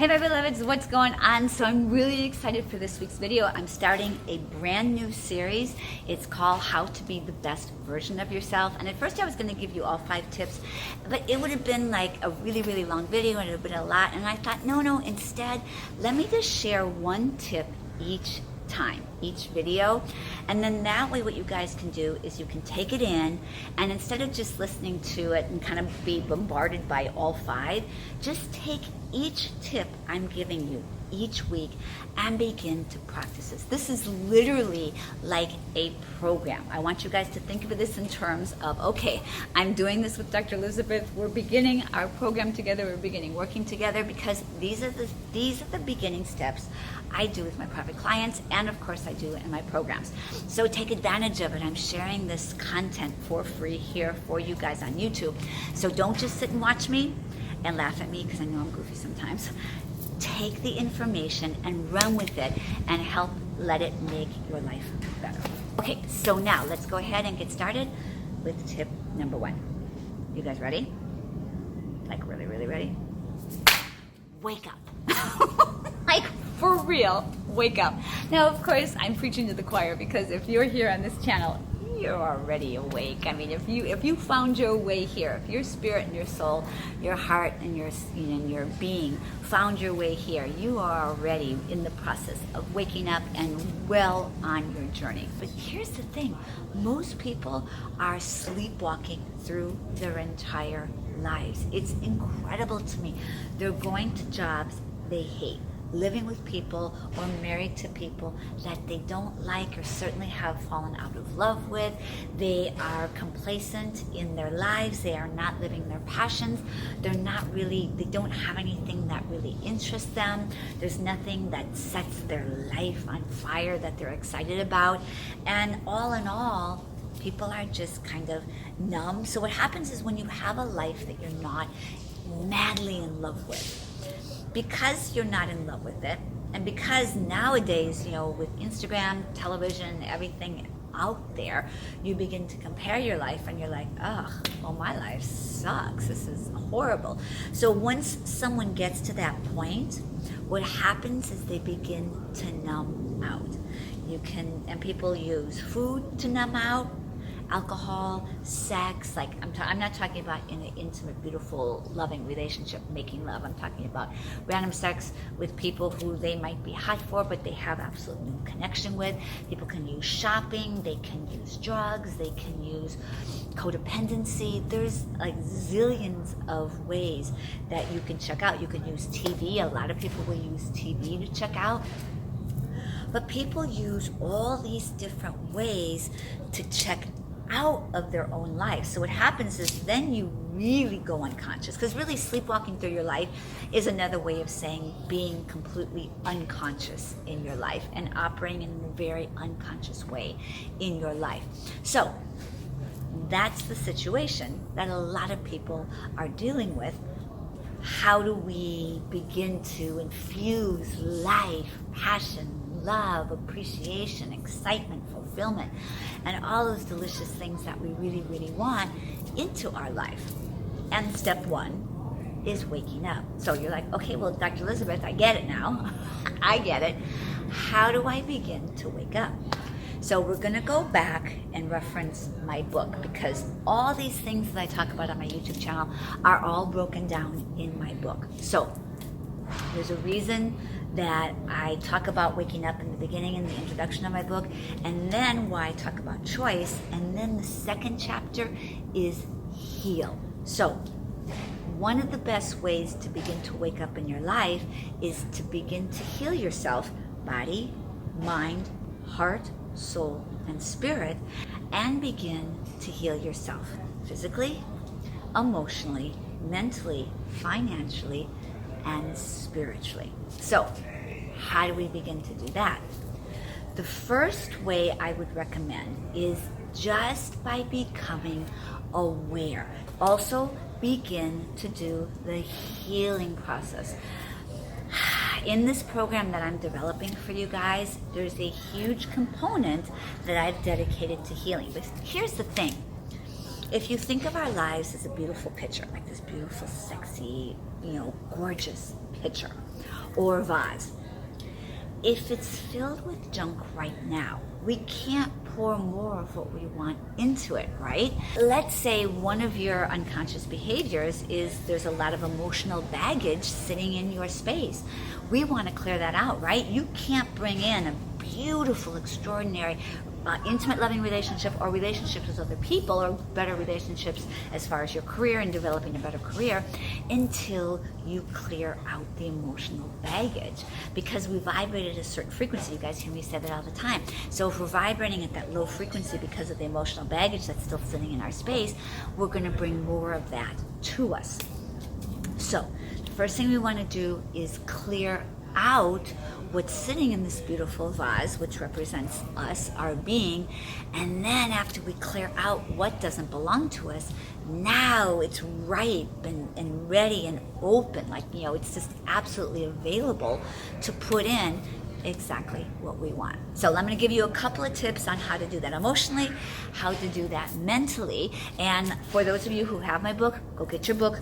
Hey my beloveds, what's going on? So I'm really excited for this week's video. I'm starting a brand new series. It's called How to Be the Best Version of Yourself. And at first I was going to give you all 5 tips, but it would have been like a really long video and it would have been a lot. And I thought, no, instead, let me just share 1 tip each time, each video, and then that way what you guys can do is you can take it in, and instead of just listening to it and kind of be bombarded by all 5, just take each tip I'm giving you each week and begin to practice this. This is literally like a program. I want you guys to think of this in terms of, okay, I'm doing this with Dr. Elizabeth. We're beginning our program together. We're beginning working together because these are the beginning steps I do with my private clients, and of course I do in my programs. So take advantage of it. I'm sharing this content for free here for you guys on YouTube. So don't just sit and watch me and laugh at me because I know I'm goofy sometimes. Take the information and run with it and help let it make your life better. Okay, so now let's go ahead and get started with tip number 1. You guys ready? Like really ready? Wake up. Like for real, wake up. Now, of course, I'm preaching to the choir because if you're here on this channel, you're already awake. I mean, if you found your way here, if your spirit and your soul, your heart and your being found your way here, you are already in the process of waking up and well on your journey. But here's the thing, most people are sleepwalking through their entire lives. It's incredible to me. They're going to jobs they hate, living with people or married to people that they don't like or certainly have fallen out of love with. They are complacent in their lives. They are not living their passions. They don't have anything that really interests them. There's nothing that sets their life on fire that they're excited about. And all in all, people are just kind of numb. So what happens is when you have a life that you're not madly in love with, because you're not in love with it, and because nowadays, with Instagram, television, everything out there, you begin to compare your life and you're like, well, my life sucks. This is horrible. So once someone gets to that point, what happens is they begin to numb out. And people use food to numb out, alcohol, sex, like I'm not talking about in an intimate, beautiful, loving relationship, making love. I'm talking about random sex with people who they might be hot for, but they have absolutely no connection with. People can use shopping, they can use drugs, they can use codependency. There's like zillions of ways that you can check out. You can use TV. A lot of people will use TV to check out. But people use all these different ways to check out of their own life. So what happens is then you really go unconscious, because really sleepwalking through your life is another way of saying being completely unconscious in your life and operating in a very unconscious way in your life. So that's the situation that a lot of people are dealing with. How do we begin to infuse life, passion, love, appreciation, excitement, fulfillment, and all those delicious things that we really want into our life? And step 1 is waking up. So you're like, okay, well, Dr. Elizabeth, I get it now. I get it. How do I begin to wake up? So we're going to go back and reference my book, because all these things that I talk about on my YouTube channel are all broken down in my book. So there's a reason that I talk about waking up in the beginning, in the introduction of my book, and then why I talk about choice, and then the second chapter is heal. So one of the best ways to begin to wake up in your life is to begin to heal yourself, body, mind, heart, soul, and spirit, and begin to heal yourself physically, emotionally, mentally, financially, and spiritually. So how do we begin to do that? The first way I would recommend is just by becoming aware. Also begin to do the healing process. In this program that I'm developing for you guys, there's a huge component that I've dedicated to healing. But here's the thing. If you think of our lives as a beautiful picture, like this beautiful, sexy, gorgeous pitcher or vase. If it's filled with junk right now, we can't pour more of what we want into it, right? Let's say one of your unconscious behaviors is there's a lot of emotional baggage sitting in your space. We want to clear that out, right? You can't bring in a beautiful, extraordinary, intimate, loving relationship or relationships with other people or better relationships as far as your career and developing a better career until you clear out the emotional baggage, because we vibrate at a certain frequency. You guys hear me say that all the time. So if we're vibrating at that low frequency because of the emotional baggage that's still sitting in our space, we're going to bring more of that to us. So the first thing we want to do is clear out what's sitting in this beautiful vase, which represents us, our being. And then after we clear out what doesn't belong to us, now it's ripe and ready and open, like, it's just absolutely available to put in exactly what we want. So I'm going to give you a couple of tips on how to do that emotionally, how to do that mentally. And for those of you who have my book, go get your book,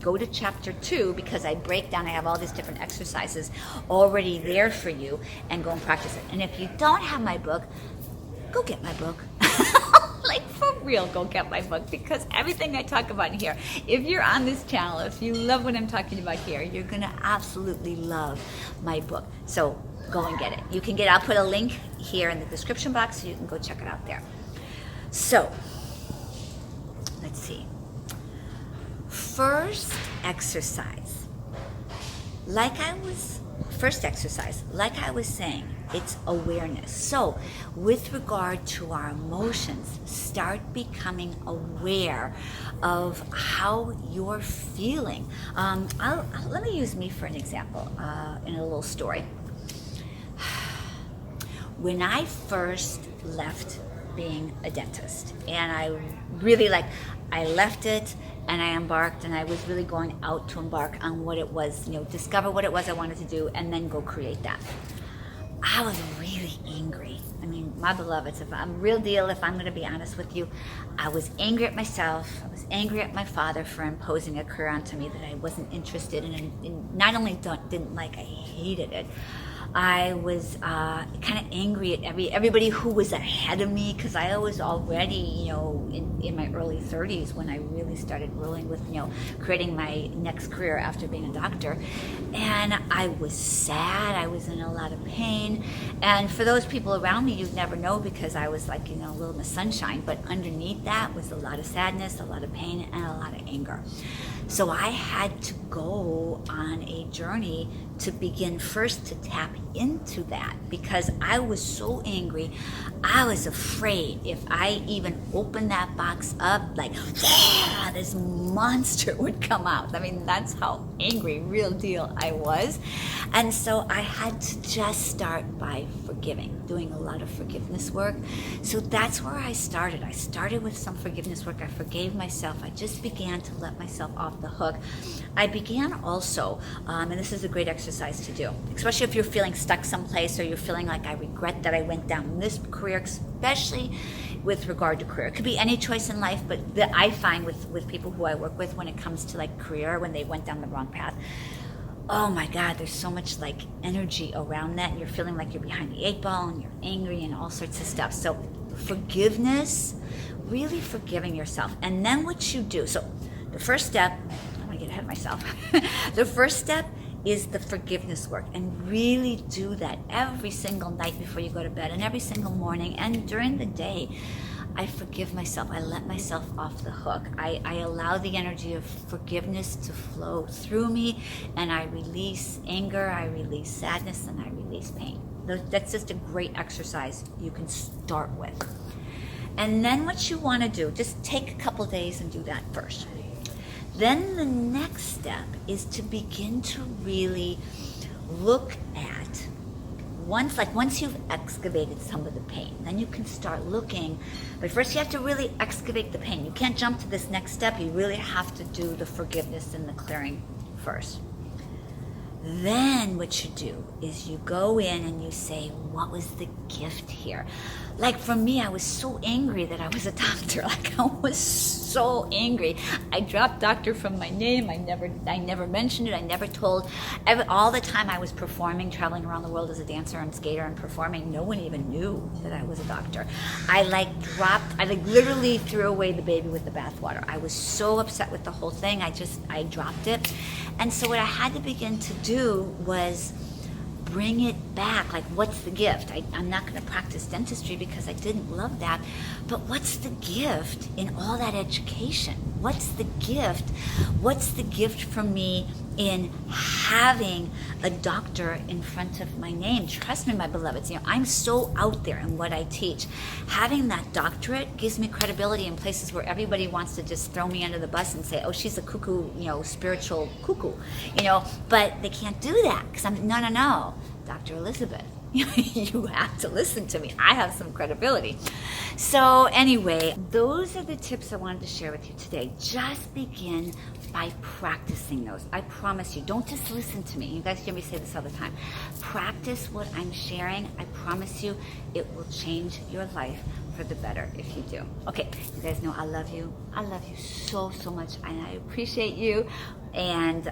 go to chapter 2, because I break down, I have all these different exercises already there for you, and go and practice it. And if you don't have my book, go get my book. Like, for real, go get my book, because everything I talk about here, if you're on this channel, if you love what I'm talking about here, you're going to absolutely love my book. So go and get it. You can I'll put a link here in the description box so you can go check it out there. So, let's see. First exercise, like I was saying, it's awareness. So with regard to our emotions, start becoming aware of how you're feeling. Let me use me for an example in a little story. When I first left being a dentist, and I really I left it and I embarked, and I was really going out to embark on what it was, discover what it was I wanted to do and then go create that. I was really angry. I mean, my beloveds, if I'm real deal, if I'm going to be honest with you, I was angry at myself. I was angry at my father for imposing a career onto me that I wasn't interested in, and not only didn't like, I hated it. I was kind of angry at everybody who was ahead of me, because I was already, in my early 30s when I really started rolling with, creating my next career after being a doctor. And I was sad. I was in a lot of pain. And for those people around me, you'd never know, because I was like, a little Miss Sunshine. But underneath that was a lot of sadness, a lot of pain, and a lot of anger. So I had to go on a journey to begin first to tap into that, because I was so angry. I was afraid if I even opened that box up, like, yeah, this monster would come out. I mean, that's how angry, real deal, I was. And so I had to just start by forgiving, doing a lot of forgiveness work. So that's where I started. I started with some forgiveness work. I forgave myself. I just began to let myself off the hook. I began also, and this is a great exercise to do, especially if you're feeling stuck someplace, or you're feeling like, I regret that I went down this career, especially with regard to career. It could be any choice in life, but that I find with people who I work with, when it comes to career, when they went down the wrong path, oh my God, there's so much energy around that. You're feeling like you're behind the 8 ball, and you're angry and all sorts of stuff. So forgiveness, really forgiving yourself. And then what you do, so the first step, I'm gonna get ahead of myself. The first step is the forgiveness work, and really do that every single night before you go to bed, and every single morning and during the day. I forgive myself. I let myself off the hook. I allow the energy of forgiveness to flow through me, and I release anger, I release sadness, and I release pain. That's just a great exercise you can start with. And then what you want to do, just take a couple days and do that first. Then the next step is to begin to really look at, once you've excavated some of the pain, then you can start looking. But first you have to really excavate the pain. You can't jump to this next step. You really have to do the forgiveness and the clearing first. Then what you do is you go in and you say, what was the gift here? Like for me, I was so angry that I was a doctor. Like I was so angry. I dropped doctor from my name. I never mentioned it. I never told. All the time I was performing, traveling around the world as a dancer and skater and performing, no one even knew that I was a doctor. I literally threw away the baby with the bathwater. I was so upset with the whole thing. I dropped it. And so what I had to begin to do was bring it back. Like, what's the gift? I'm not going to practice dentistry because I didn't love that, but what's the gift in all that education? What's the gift? What's the gift for me in having a doctor in front of my name? Trust me, my beloveds, I'm so out there in what I teach. Having that doctorate gives me credibility in places where everybody wants to just throw me under the bus and say, oh, she's a cuckoo, spiritual cuckoo, but they can't do that because I'm, no, Dr. Elizabeth. You have to listen to me. I have some credibility. So anyway, those are the tips I wanted to share with you today. Just begin by practicing those. I promise you, don't just listen to me. You guys hear me say this all the time. Practice what I'm sharing. I promise you, it will change your life for the better if you do. Okay, you guys know I love you. I love you so, so much, and I appreciate you. And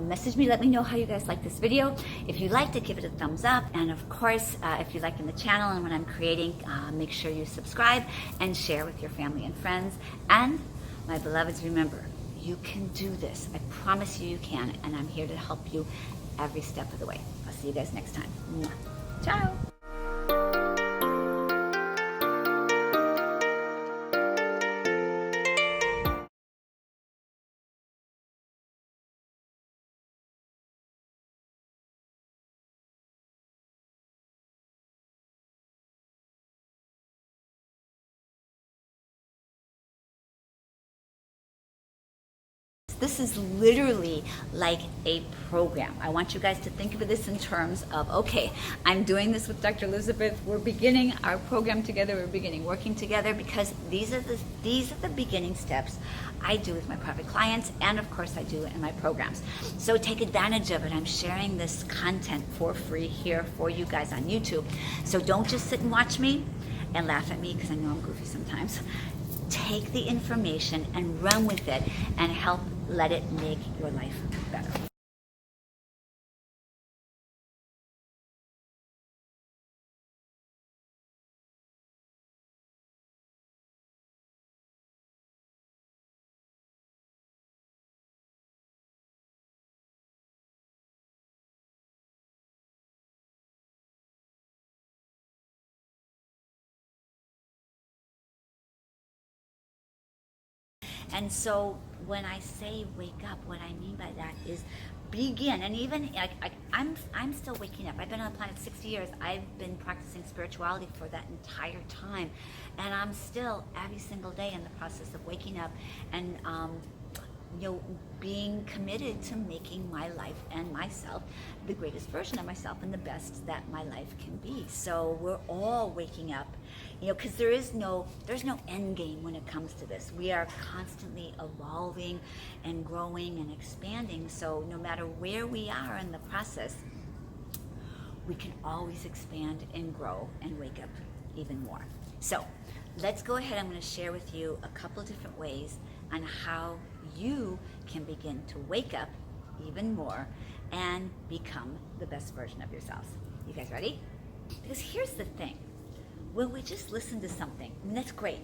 message me, let me know how you guys like this video. If you liked it, give it a thumbs up. And of course, if you're liking the channel and what I'm creating, make sure you subscribe and share with your family and friends. And my beloveds, remember, you can do this. I promise you can. And I'm here to help you every step of the way. I'll see you guys next time. Mwah. Ciao. This is literally like a program. I want you guys to think of this in terms of, okay, I'm doing this with Dr. Elizabeth. We're beginning our program together. We're beginning working together because these are the beginning steps I do with my private clients, and of course I do in my programs. So take advantage of it. I'm sharing this content for free here for you guys on YouTube. So don't just sit and watch me and laugh at me because I know I'm goofy sometimes. Take the information and run with it and help let it make your life better. And so when I say wake up, what I mean by that is begin. And even I'm still waking up. I've been on the planet 60 years. I've been practicing spirituality for that entire time, and I'm still every single day in the process of waking up and being committed to making my life and myself the greatest version of myself and the best that my life can be. So we're all waking up, because there's no end game when it comes to this. We are constantly evolving and growing and expanding. So no matter where we are in the process, we can always expand and grow and wake up even more. So let's go ahead. I'm going to share with you a couple of different ways on how you can begin to wake up even more and become the best version of yourselves. You guys ready? Because here's the thing. When we just listen to something, and that's great,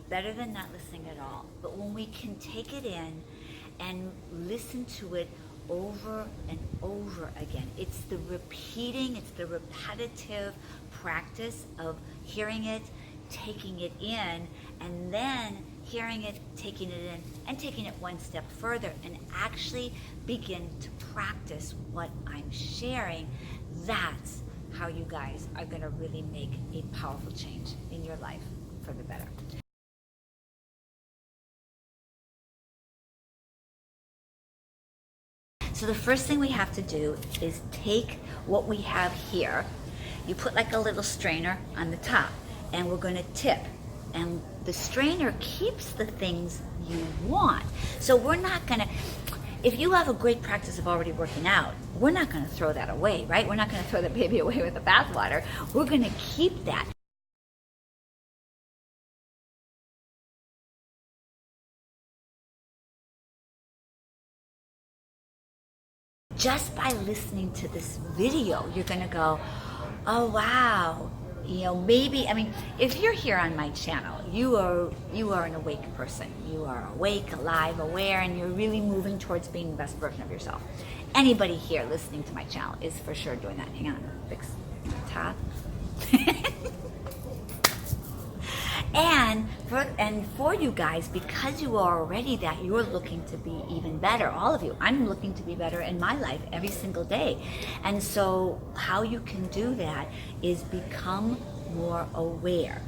better than not listening at all. But when we can take it in and listen to it over and over again, it's the repeating, it's the repetitive practice of hearing it, taking it in, and then hearing it, taking it in, and taking it one step further, and actually begin to practice what I'm sharing. That's how you guys are going to really make a powerful change in your life for the better. So the first thing we have to do is take what we have here. You put like a little strainer on the top, and we're going to tip. And the strainer keeps the things you want. So we're not going to, if you have a great practice of already working out, we're not going to throw that away, right? We're not going to throw the baby away with the bathwater. We're going to keep that. just by listening to this video, you're gonna go, oh wow, maybe, I mean, if you're here on my channel, you are an awake person. You are awake, alive, aware, and you're really moving towards being the best version of yourself. Anybody here listening to my channel is for sure doing that. Hang on, fix my top. And for you guys, because you are already that, you're looking to be even better. All of you. I'm looking to be better in my life every single day. And so how you can do that is become more aware.